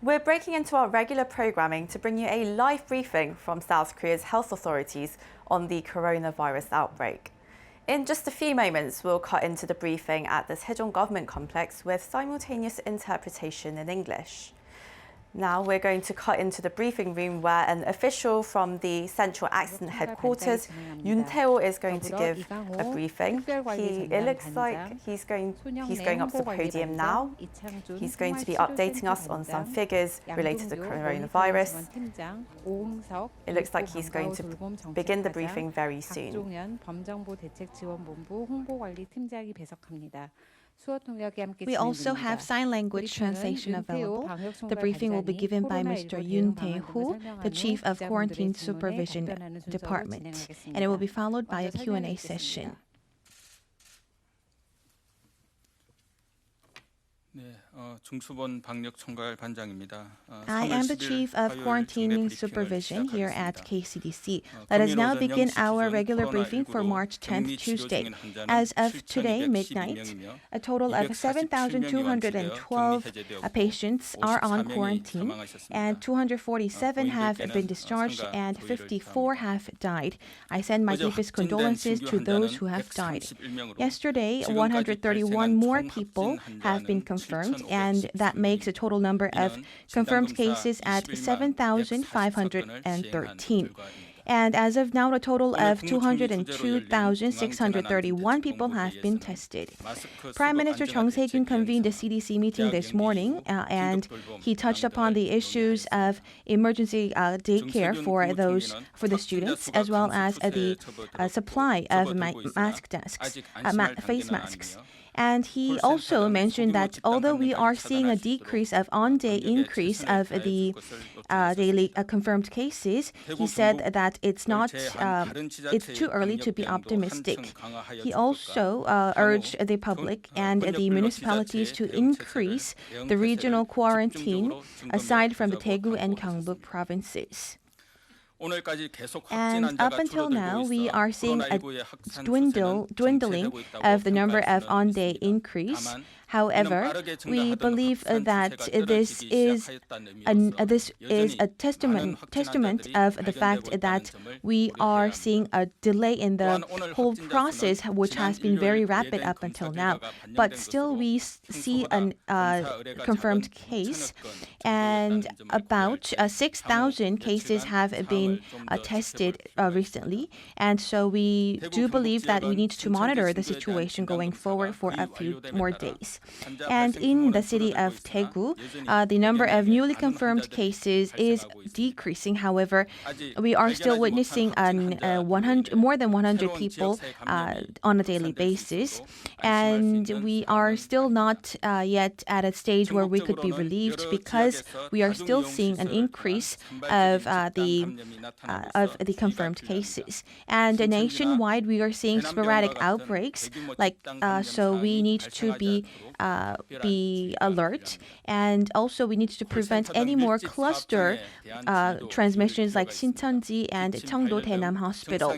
We're breaking into our regular programming to bring you a live briefing from South Korea's health authorities on the coronavirus outbreak. In just a few moments, we'll cut into the briefing at the Sejong Government Complex with simultaneous interpretation in English. Now we're going to cut into the briefing room where an official from the Central Accident Headquarters, Yoon is going to give a briefing. It looks like he's going up to the podium now. He's going to be updating us on some figures related to coronavirus. It looks like he's going to begin the briefing very soon. We also have sign language translation available. The briefing will be given by Mr. Yoon Tae-ho, the Chief of Quarantine Supervision Department, and it will be followed by a Q&A session. I am the Chief of Quarantine Supervision here at KCDC. Let us now begin our regular briefing for March 10th, Tuesday. As of today, midnight, a total of 7,212 patients are on quarantine, and 247 have been discharged and 54 have died. I send my deepest condolences to those who have died. Yesterday, 131 more people have been confirmed, and that makes a total number of confirmed cases at 7,513. And as of now, a total of 202,631 people have been tested. Prime Minister Chung Se-kyun convened a CDC meeting this morning, and he touched upon the issues of emergency daycare for the students, as well as the supply of face masks. And he also mentioned that although we are seeing a decrease of on-day increase of the daily confirmed cases, he said that it's too early to be optimistic. He also urged the public and the municipalities to increase the regional quarantine aside from the Daegu and Gyeongbuk provinces. And up until now, we are seeing a dwindling of the number of on-day increase. However, we believe that this is a testament of the fact that we are seeing a delay in the whole process, which has been very rapid up until now. But still, we see a confirmed case, and about 6,000 cases have been tested recently. And so we do believe that we need to monitor the situation going forward for a few more days. And in the city of Daegu, the number of newly confirmed cases is decreasing. However, we are still witnessing more than 100 people on a daily basis. And we are still not yet at a stage where we could be relieved, because we are still seeing an increase of the confirmed cases. And nationwide, we are seeing sporadic outbreaks. So we need to be alert, and also we need to prevent any more cluster transmissions like Shincheonji and Cheongdo Daenam Hospital.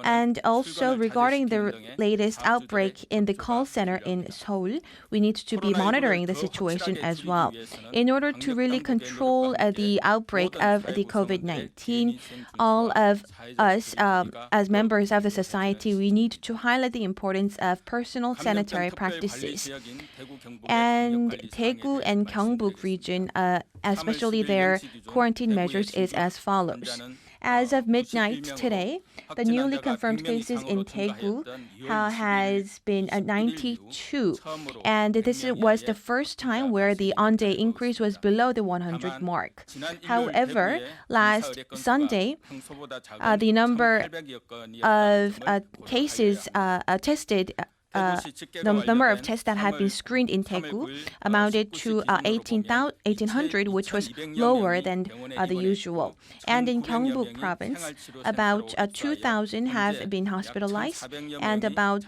And also regarding the latest outbreak in the call center in Seoul, we need to be monitoring the situation as well. In order to really control the outbreak of the COVID-19, all of us as members of the society, we need to highlight the importance of personal sanitary practices. And Daegu and Gyeongbuk region, especially their quarantine measures, is as follows. As of midnight today, the newly confirmed cases in Daegu has been 92. And this was the first time where the on-day increase was below the 100 mark. However, last Sunday, the number of cases tested, the number of tests that had been screened in Daegu amounted to 1,800, which was lower than the usual. And in Gyeongbuk province, about 2,000 have been hospitalized, and about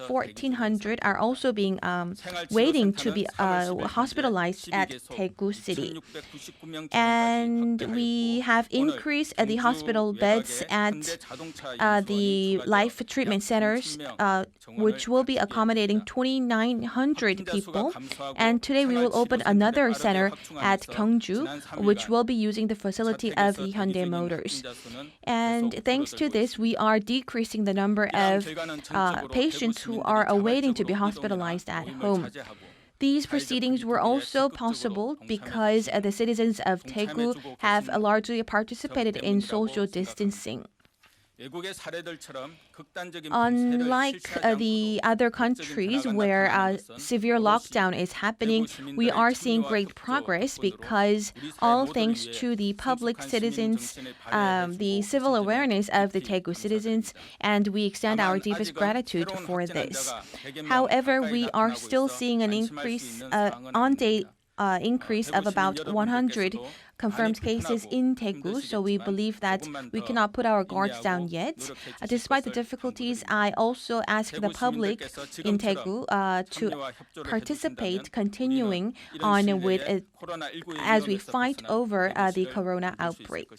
1,400 are also being waiting to be hospitalized at Daegu city. And we have increased the hospital beds at the life treatment centers, which will be accommodating 2,900 people. And today we will open another center at Gyeongju, which will be using the facility of the Hyundai Motors. And thanks to this, we are decreasing the number of patients who are awaiting to be hospitalized at home. These proceedings were also possible because the citizens of Daegu have largely participated in social distancing. Unlike the other countries where severe lockdown is happening, we are seeing great progress because all thanks to the public citizens, the civil awareness of the Daegu citizens, and we extend our deepest gratitude for this. However, we are still seeing an increase increase of about 100 confirmed cases in Daegu, so we believe that we cannot put our guards down yet. Despite the difficulties, I also ask the public in Daegu to participate, continuing on with it as we fight over the corona outbreak.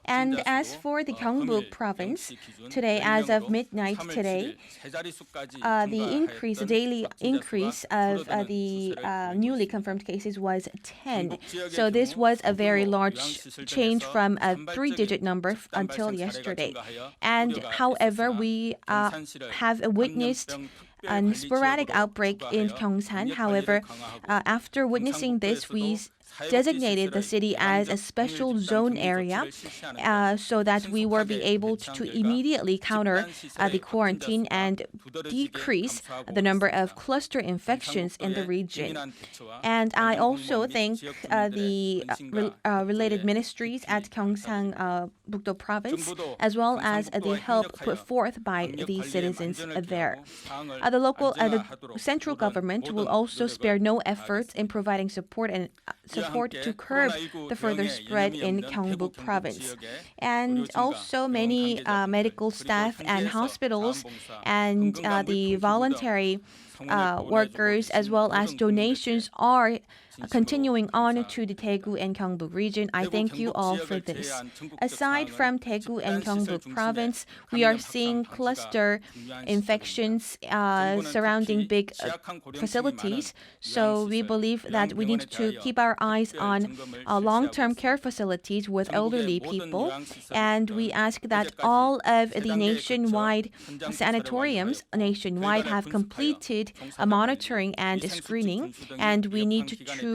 And as for the Gyeongbuk province, today, as of midnight today, the daily increase of the newly confirmed cases was 10. So this was a very large change from a 3-digit number until yesterday. And however, we have witnessed a sporadic outbreak in Gyeongsan. However, after witnessing this, we designated the city as a special zone area so that we will be able to immediately counter the quarantine and decrease the number of cluster infections in the region. And I also thank the related ministries at Gyeongsang Bukdo province, as well as the help put forth by the citizens there. The central government will also spare no efforts in providing support to curb the further spread in Gyeongbuk province. And also many medical staff and hospitals and the voluntary workers, as well as donations, are continuing on to the Daegu and Gyeongbuk region. I thank you all for this. Aside from Daegu and Gyeongbuk province, we are seeing cluster infections surrounding big facilities. So we believe that we need to keep our eyes on long-term care facilities with elderly people. And we ask that all of the nationwide sanatoriums nationwide have completed a monitoring and a screening. And we need to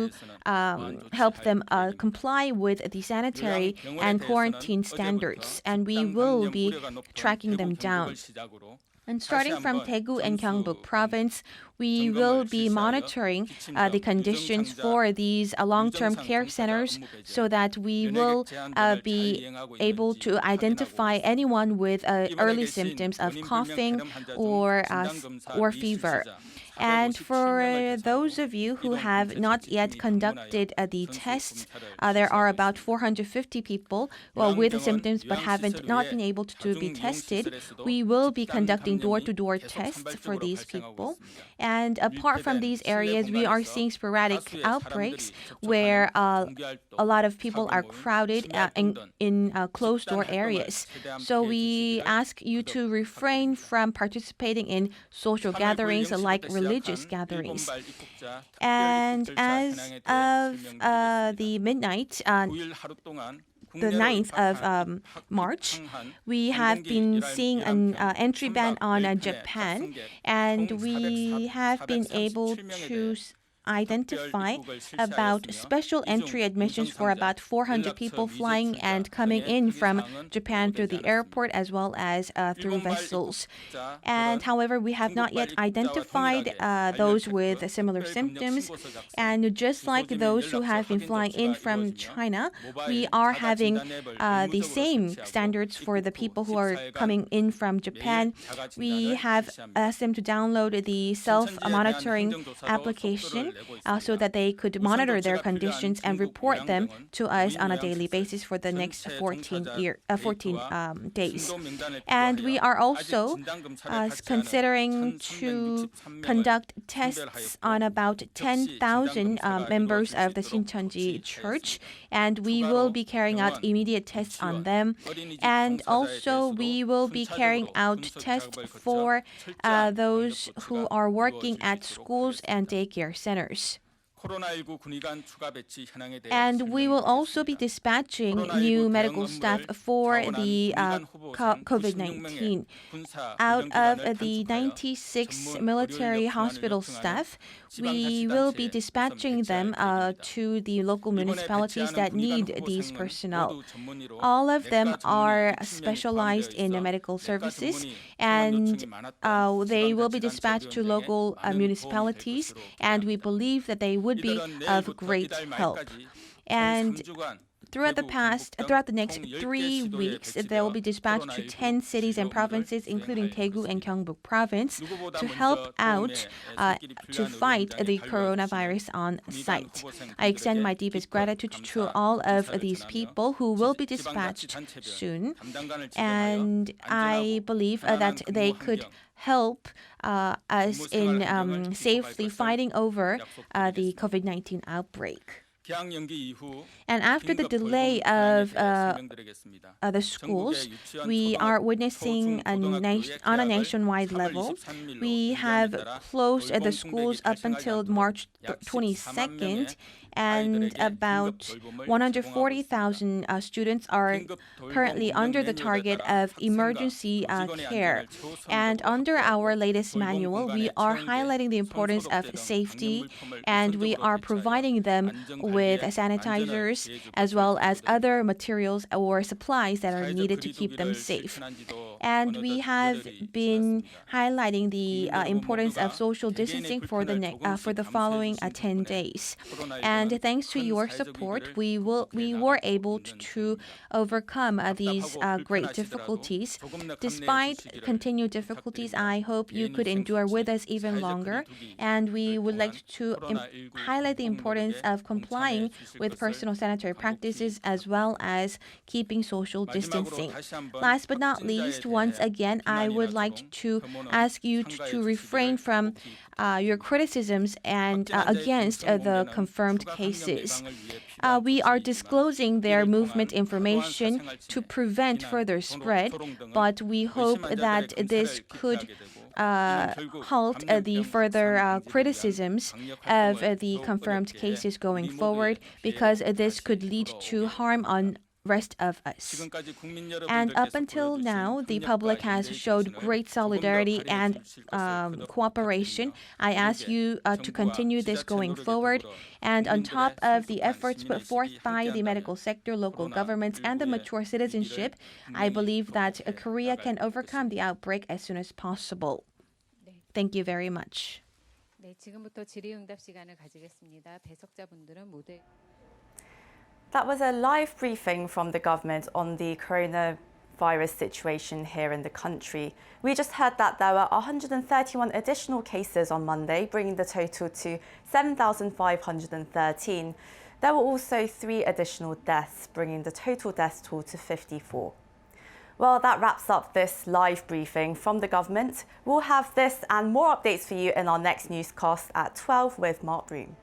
help them comply with the sanitary and quarantine standards, and we will be tracking them down. And starting from Daegu and Gyeongbuk province, we will be monitoring the conditions for these long-term care centers so that we will be able to identify anyone with early symptoms of coughing or fever. And for those of you who have not yet conducted the tests, there are about 450 people with symptoms but not been able to be tested. We will be conducting door-to-door tests for these people. And apart from these areas, we are seeing sporadic outbreaks where a lot of people are crowded in closed-door areas. So we ask you to refrain from participating in social gatherings like religious gatherings. And as of the midnight, the 9th of March, we have been seeing an entry ban on Japan, and we have been able to identify about special entry admissions for about 400 people flying and coming in from Japan through the airport as well as through vessels. And however, we have not yet identified those with similar symptoms. And just like those who have been flying in from China, we are having the same standards for the people who are coming in from Japan. We have asked them to download the self-monitoring application so that they could monitor their conditions and report them to us on a daily basis for the next 14 days. And we are also considering to conduct tests on about 10,000 members of the Shincheonji Church, and we will be carrying out immediate tests on them. And also we will be carrying out tests for those who are working at schools and daycare centers. And we will also be dispatching new medical staff for the COVID-19. Out of the 96 military hospital staff, we will be dispatching them to the local municipalities that need these personnel. All of them are specialized in medical services, and they will be dispatched to local municipalities, and we believe that they would be of great help. And throughout the next 3 weeks, they will be dispatched to 10 cities and provinces, including Daegu and Gyeongbuk Province, to help out to fight the coronavirus on site. I extend my deepest gratitude to all of these people who will be dispatched soon, and I believe that they could help us in safely fighting over the COVID-19 outbreak. And after the delay of the schools, we are witnessing on a nationwide level. We have closed the schools up until March 22nd, and about 140,000 students are currently under the target of emergency care. And under our latest manual, we are highlighting the importance of safety, and we are providing them with sanitizers as well as other materials or supplies that are needed to keep them safe. And we have been highlighting the importance of social distancing for the following 10 days. And thanks to your support, we were able to overcome these great difficulties. Despite continued difficulties, I hope you could endure with us even longer. And we would like to highlight the importance of complying with personal sanitary practices as well as keeping social distancing. Last but not least, once again, I would like to ask you to refrain from your criticisms and against the confirmed cases. We are disclosing their movement information to prevent further spread, but we hope that this could halt the further criticisms of the confirmed cases going forward, because this could lead to harm on rest of us. And up until now, the public has showed great solidarity and cooperation. I ask you to continue this going forward. And on top of the efforts put forth by the medical sector, local governments, and the mature citizenship, I believe that Korea can overcome the outbreak as soon as possible. Thank you very much. 네, 지금부터 질의응답 시간을 가지겠습니다. 배석자분들은 모두 That was a live briefing from the government on the coronavirus situation here in the country. We just heard that there were 131 additional cases on Monday, bringing the total to 7,513. There were also 3 additional deaths, bringing the total death toll to 54. Well, that wraps up this live briefing from the government. We'll have this and more updates for you in our next newscast at 12 with Mark Broom.